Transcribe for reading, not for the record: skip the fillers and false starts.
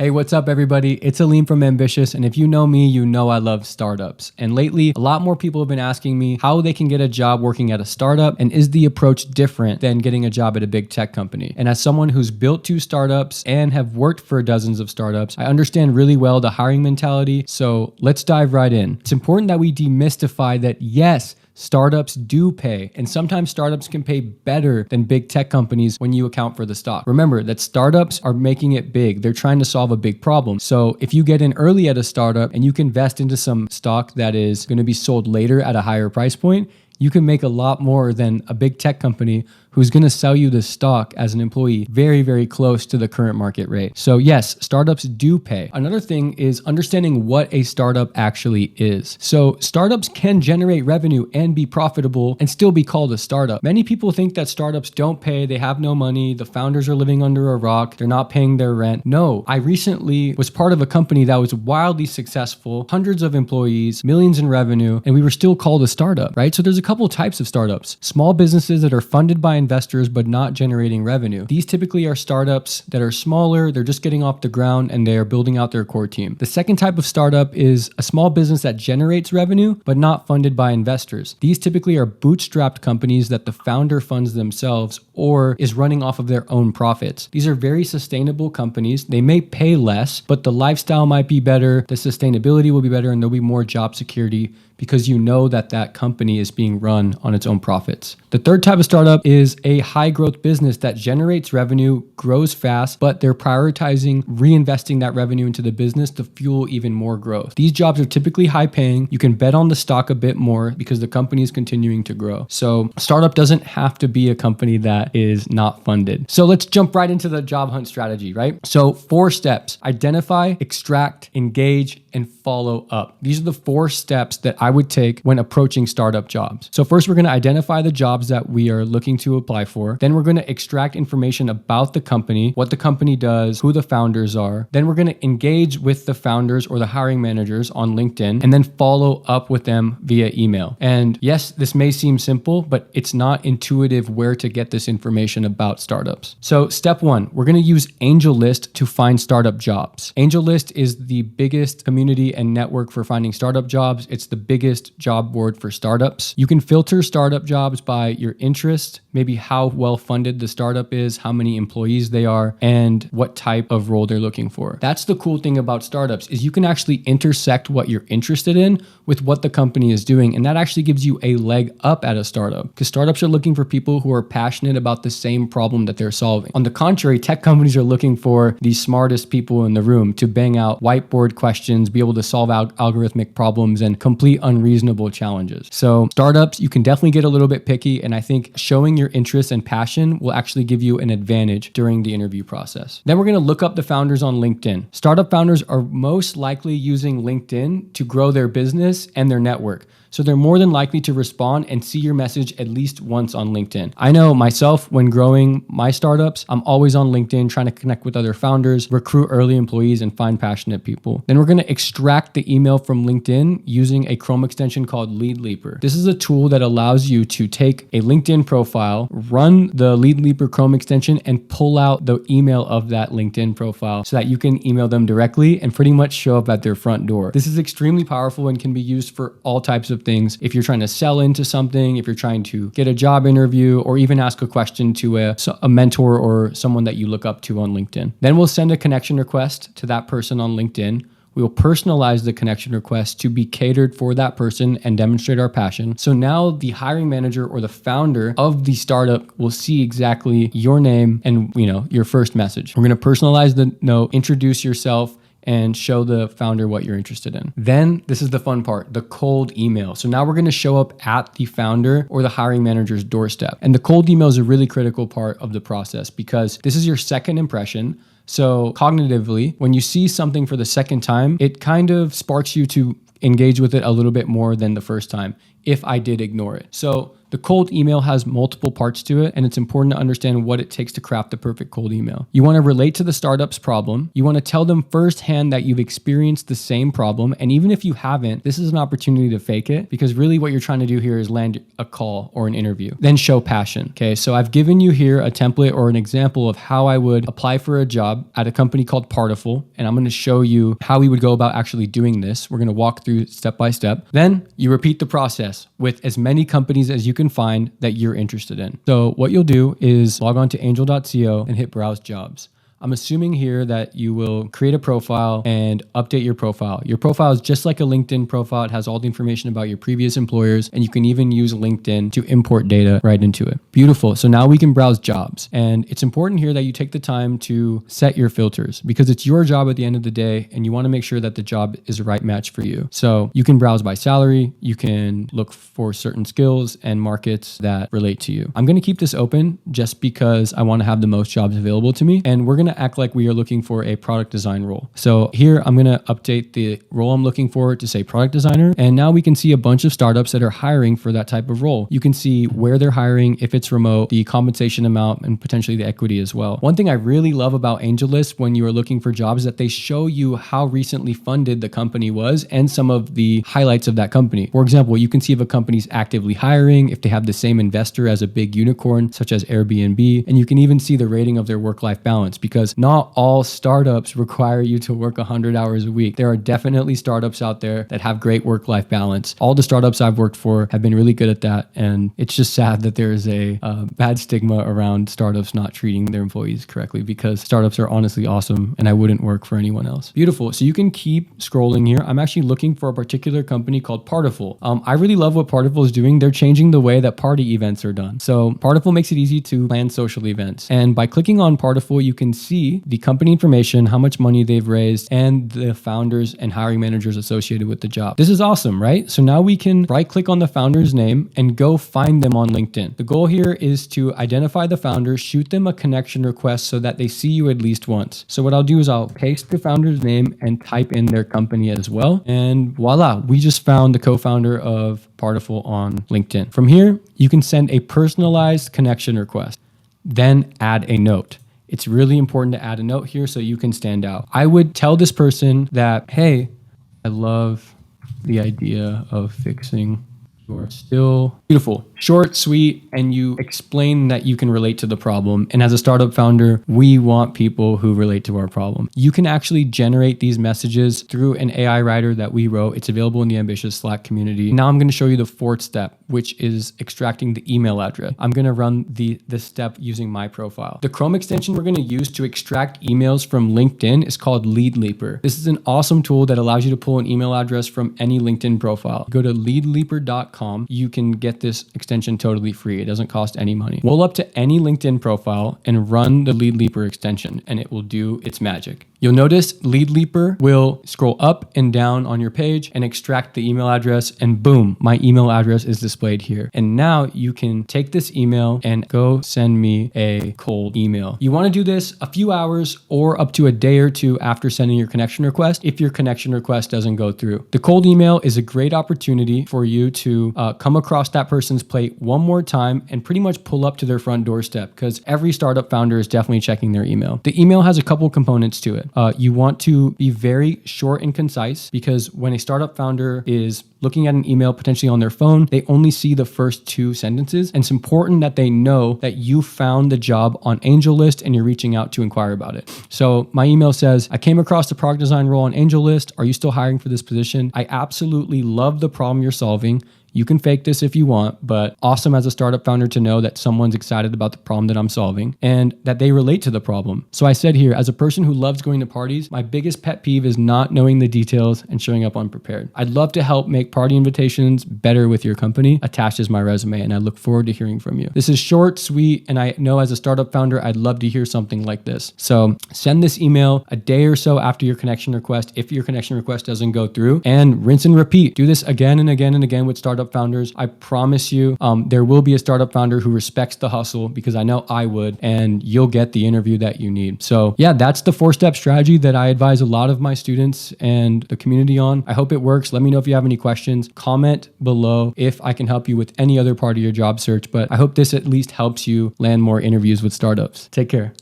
Hey, what's up everybody? It's Alim from Ambitious, and if you know me, you know I love startups. And lately, a lot more people have been asking me how they can get a job working at a startup, and is the approach different than getting a job at a big tech company? And as someone who's built 2 startups and have worked for dozens of startups, I understand really well the hiring mentality, so let's dive right in. It's important that we demystify that yes, startups do pay, and sometimes startups can pay better than big tech companies when you account for the stock. Remember that startups are making it big. They're trying to solve a big problem. So if you get in early at a startup and you can invest into some stock that is going to be sold later at a higher price point, you can make a lot more than a big tech company who's going to sell you the stock as an employee very, very close to the current market rate. So yes, startups do pay. Another thing is understanding what a startup actually is. So startups can generate revenue and be profitable and still be called a startup. Many people think that startups don't pay, they have no money, the founders are living under a rock, they're not paying their rent. No, I recently was part of a company that was wildly successful, hundreds of employees, millions in revenue, and we were still called a startup, right? So there's a couple types of startups. Small businesses that are funded by investors but not generating revenue. These typically are startups that are smaller, they're just getting off the ground and they're building out their core team. The second type of startup is a small business that generates revenue but not funded by investors. These typically are bootstrapped companies that the founder funds themselves or is running off of their own profits. These are very sustainable companies. They may pay less, but the lifestyle might be better, the sustainability will be better, and there'll be more job security because you know that that company is being run on its own profits. The third type of startup is a high growth business that generates revenue, grows fast, but they're prioritizing reinvesting that revenue into the business to fuel even more growth. These jobs are typically high paying. You can bet on the stock a bit more because the company is continuing to grow. So startup doesn't have to be a company that is not funded. So let's jump right into the job hunt strategy, right? So 4 steps: identify, extract, engage, and follow up. These are the 4 steps that I would take when approaching startup jobs. So first, we're going to identify the jobs that we are looking to apply for. Then we're going to extract information about the company, what the company does, who the founders are. Then we're going to engage with the founders or the hiring managers on LinkedIn, and then follow up with them via email. And yes, this may seem simple, but it's not intuitive where to get this information about startups. So step 1, we're going to use AngelList to find startup jobs. AngelList is the biggest community and network for finding startup jobs. It's the biggest job board for startups. You can filter startup jobs by your interest, maybe how well funded the startup is, how many employees they are, and what type of role they're looking for. That's the cool thing about startups is you can actually intersect what you're interested in with what the company is doing, and that actually gives you a leg up at a startup because startups are looking for people who are passionate about the same problem that they're solving. On the contrary, tech companies are looking for the smartest people in the room to bang out whiteboard questions, be able to solve algorithmic problems, and complete unreasonable challenges. So startups, you can definitely get a little bit picky, and I think showing your interest and passion will actually give you an advantage during the interview process. Then we're going to look up the founders on LinkedIn. Startup founders are most likely using LinkedIn to grow their business and their network. So they're more than likely to respond and see your message at least once on LinkedIn. I know myself, when growing my startups, I'm always on LinkedIn trying to connect with other founders, recruit early employees, and find passionate people. Then we're going to extract the email from LinkedIn using a Chrome extension called Lead Leaper. This is a tool that allows you to take a LinkedIn profile, run the Lead Leaper Chrome extension, and pull out the email of that LinkedIn profile so that you can email them directly and pretty much show up at their front door. This is extremely powerful and can be used for all types of things. If you're trying to sell into something, if you're trying to get a job interview, or even ask a question to a mentor or someone that you look up to on LinkedIn. Then we'll send a connection request to that person on LinkedIn. We will personalize the connection request to be catered for that person and demonstrate our passion. So now the hiring manager or the founder of the startup will see exactly your name and your first message. We're going to personalize the note, introduce yourself, and show the founder what you're interested in. Then this is the fun part, the cold email. So now we're going to show up at the founder or the hiring manager's doorstep. And the cold email is a really critical part of the process because this is your second impression. So cognitively, when you see something for the second time, it kind of sparks you to engage with it a little bit more than the first time. if I did ignore it. So the cold email has multiple parts to it, and it's important to understand what it takes to craft the perfect cold email. You want to relate to the startup's problem. You want to tell them firsthand that you've experienced the same problem. And even if you haven't, this is an opportunity to fake it, because really what you're trying to do here is land a call or an interview. Then show passion. Okay, so I've given you here a template or an example of how I would apply for a job at a company called Partiful, and I'm going to show you how we would go about actually doing this. We're going to walk through step by step. Then you repeat the process with as many companies as you can find that you're interested in. So what you'll do is log on to angel.co and hit browse jobs. I'm assuming here that you will create a profile and update your profile. Your profile is just like a LinkedIn profile. It has all the information about your previous employers, and you can even use LinkedIn to import data right into it. Beautiful. So now we can browse jobs. And it's important here that you take the time to set your filters, because it's your job at the end of the day, and you want to make sure that the job is the right match for you. So you can browse by salary. You can look for certain skills and markets that relate to you. I'm going to keep this open just because I want to have the most jobs available to me. And we're going to act like we are looking for a product design role. So here I'm going to update the role I'm looking for to say product designer. And now we can see a bunch of startups that are hiring for that type of role. You can see where they're hiring, if it's remote, the compensation amount, and potentially the equity as well. One thing I really love about AngelList when you are looking for jobs is that they show you how recently funded the company was and some of the highlights of that company. For example, you can see if a company's actively hiring, if they have the same investor as a big unicorn, such as Airbnb, and you can even see the rating of their work-life balance, because not all startups require you to work 100 hours a week. There are definitely startups out there that have great work-life balance. All the startups I've worked for have been really good at that. And it's just sad that there is a bad stigma around startups not treating their employees correctly, because startups are honestly awesome and I wouldn't work for anyone else. Beautiful. So you can keep scrolling here. I'm actually looking for a particular company called Partiful. I really love what Partiful is doing. They're changing the way that party events are done. So Partiful makes it easy to plan social events. And by clicking on Partiful, you can see the company information, how much money they've raised, and the founders and hiring managers associated with the job. This is awesome, right? So now we can right click on the founder's name and go find them on LinkedIn. The goal here is to identify the founder, shoot them a connection request so that they see you at least once. So what I'll do is I'll paste the founder's name and type in their company as well. And voila, we just found the co-founder of Partiful on LinkedIn. From here, you can send a personalized connection request, then add a note. It's really important to add a note here so you can stand out. I would tell this person that, hey, I love the idea of fixing your still beautiful, short, sweet, and you explain that you can relate to the problem. And as a startup founder, we want people who relate to our problem. You can actually generate these messages through an AI writer that we wrote. It's available in the Ambitious Slack community. Now I'm going to show you the fourth step, which is extracting the email address. I'm going to run this step using my profile. The Chrome extension we're going to use to extract emails from LinkedIn is called Lead Leaper. This is an awesome tool that allows you to pull an email address from any LinkedIn profile. Go to leadleaper.com. You can get this extension totally free. It doesn't cost any money. Roll up to any LinkedIn profile and run the Lead Leaper extension, and it will do its magic. You'll notice Lead Leaper will scroll up and down on your page and extract the email address, and boom, my email address is displayed here. And now you can take this email and go send me a cold email. You want to do this a few hours or up to a day or two after sending your connection request if your connection request doesn't go through. The cold email is a great opportunity for you to come across that person's plate one more time and pretty much pull up to their front doorstep, because every startup founder is definitely checking their email. The email has a couple components to it. You want to be very short and concise, because when a startup founder is looking at an email potentially on their phone, they only see the first two sentences. And it's important that they know that you found the job on AngelList and you're reaching out to inquire about it. So my email says, I came across the product design role on AngelList. Are you still hiring for this position? I absolutely love the problem you're solving. You can fake this if you want, but awesome as a startup founder to know that someone's excited about the problem that I'm solving and that they relate to the problem. So I said here, as a person who loves going to parties, my biggest pet peeve is not knowing the details and showing up unprepared. I'd love to help make party invitations better with your company. Attached is my resume, and I look forward to hearing from you. This is short, sweet, and I know as a startup founder, I'd love to hear something like this. So send this email a day or so after your connection request if your connection request doesn't go through, and rinse and repeat. Do this again and again and again with startup startup founders. I promise you, there will be a startup founder who respects the hustle, because I know I would, and you'll get the interview that you need. So yeah, that's the 4-step strategy that I advise a lot of my students and the community on. I hope it works. Let me know if you have any questions. Comment below if I can help you with any other part of your job search, but I hope this at least helps you land more interviews with startups. Take care.